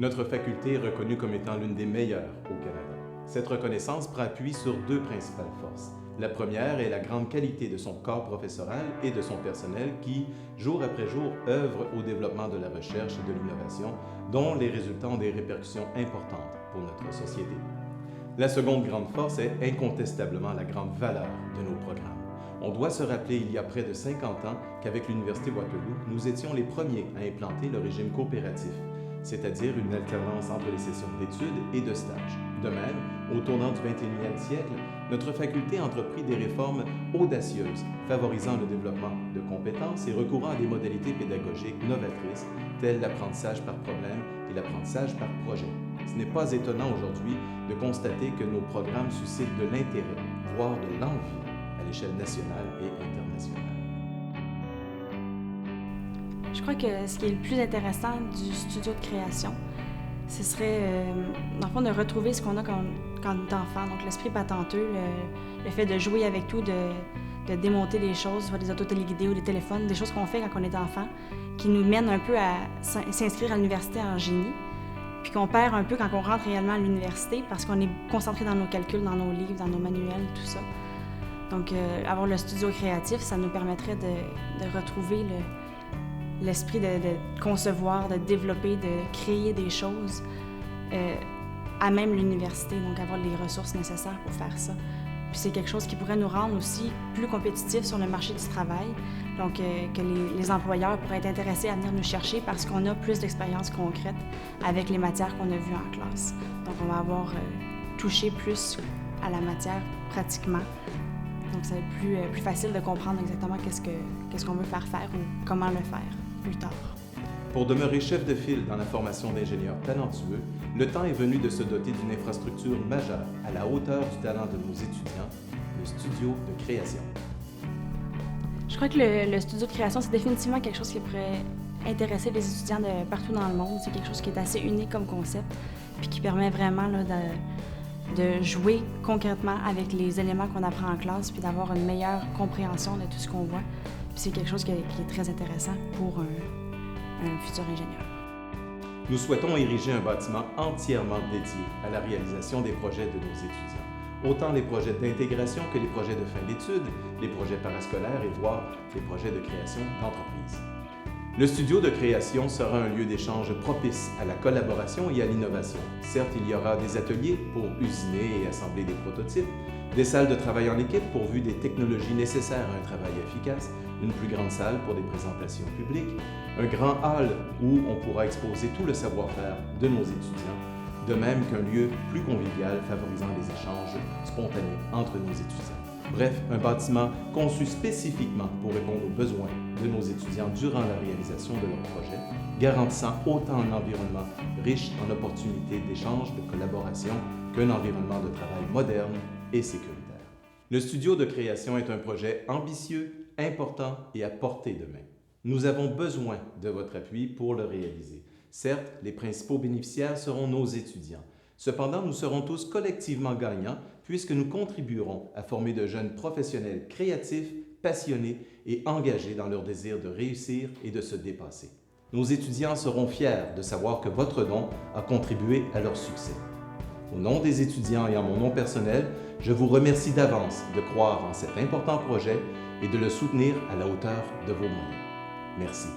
Notre faculté est reconnue comme étant l'une des meilleures au Canada. Cette reconnaissance prend appui sur deux principales forces. La première est la grande qualité de son corps professoral et de son personnel qui, jour après jour, œuvre au développement de la recherche et de l'innovation, dont les résultats ont des répercussions importantes pour notre société. La seconde grande force est incontestablement la grande valeur de nos programmes. On doit se rappeler il y a près de 50 ans qu'avec l'Université Waterloo, nous étions les premiers à implanter le régime coopératif, c'est-à-dire une alternance entre les sessions d'études et de stages. De même, au tournant du 21e siècle, notre faculté entreprit des réformes audacieuses, favorisant le développement de compétences et recourant à des modalités pédagogiques novatrices, telles l'apprentissage par problème et l'apprentissage par projet. Ce n'est pas étonnant aujourd'hui de constater que nos programmes suscitent de l'intérêt, voire de l'envie, à l'échelle nationale et internationale. Je crois que ce qui est le plus intéressant du studio de création, ce serait, dans le fond, de retrouver ce qu'on a quand on est enfant. Donc, l'esprit patenteux, le fait de jouer avec tout, de démonter des choses, soit des autotéléguidés ou des téléphones, des choses qu'on fait quand on est enfant, qui nous mènent un peu à s'inscrire à l'université en génie, puis qu'on perd un peu quand on rentre réellement à l'université parce qu'on est concentré dans nos calculs, dans nos livres, dans nos manuels, tout ça. Donc, avoir le studio créatif, ça nous permettrait de retrouver l'esprit de concevoir, de développer, de créer des choses à même l'université, donc avoir les ressources nécessaires pour faire ça. Puis c'est quelque chose qui pourrait nous rendre aussi plus compétitifs sur le marché du travail, donc que les employeurs pourraient être intéressés à venir nous chercher parce qu'on a plus d'expérience concrète avec les matières qu'on a vues en classe. Donc on va avoir touché plus à la matière pratiquement. Donc ça va être plus facile de comprendre exactement qu'est-ce qu'on veut faire ou comment le faire plus tard. Pour demeurer chef de file dans la formation d'ingénieurs talentueux, le temps est venu de se doter d'une infrastructure majeure à la hauteur du talent de nos étudiants, le studio de création. Je crois que le studio de création, c'est définitivement quelque chose qui pourrait intéresser les étudiants de partout dans le monde. C'est quelque chose qui est assez unique comme concept, puis qui permet vraiment là, de jouer concrètement avec les éléments qu'on apprend en classe, puis d'avoir une meilleure compréhension de tout ce qu'on voit. Puis c'est quelque chose qui est très intéressant pour un futur ingénieur. Nous souhaitons ériger un bâtiment entièrement dédié à la réalisation des projets de nos étudiants. Autant les projets d'intégration que les projets de fin d'études, les projets parascolaires et voire les projets de création d'entreprise. Le studio de création sera un lieu d'échange propice à la collaboration et à l'innovation. Certes, il y aura des ateliers pour usiner et assembler des prototypes, des salles de travail en équipe pourvues des technologies nécessaires à un travail efficace, une plus grande salle pour des présentations publiques, un grand hall où on pourra exposer tout le savoir-faire de nos étudiants, de même qu'un lieu plus convivial favorisant les échanges spontanés entre nos étudiants. Bref, un bâtiment conçu spécifiquement pour répondre aux besoins de nos étudiants durant la réalisation de leurs projets, garantissant autant un environnement riche en opportunités d'échange, de collaboration, qu'un environnement de travail moderne et sécuritaire. Le studio de création est un projet ambitieux, important et à portée de main. Nous avons besoin de votre appui pour le réaliser. Certes, les principaux bénéficiaires seront nos étudiants. Cependant, nous serons tous collectivement gagnants puisque nous contribuerons à former de jeunes professionnels créatifs, passionnés et engagés dans leur désir de réussir et de se dépasser. Nos étudiants seront fiers de savoir que votre don a contribué à leur succès. Au nom des étudiants et en mon nom personnel, je vous remercie d'avance de croire en cet important projet et de le soutenir à la hauteur de vos moyens. Merci.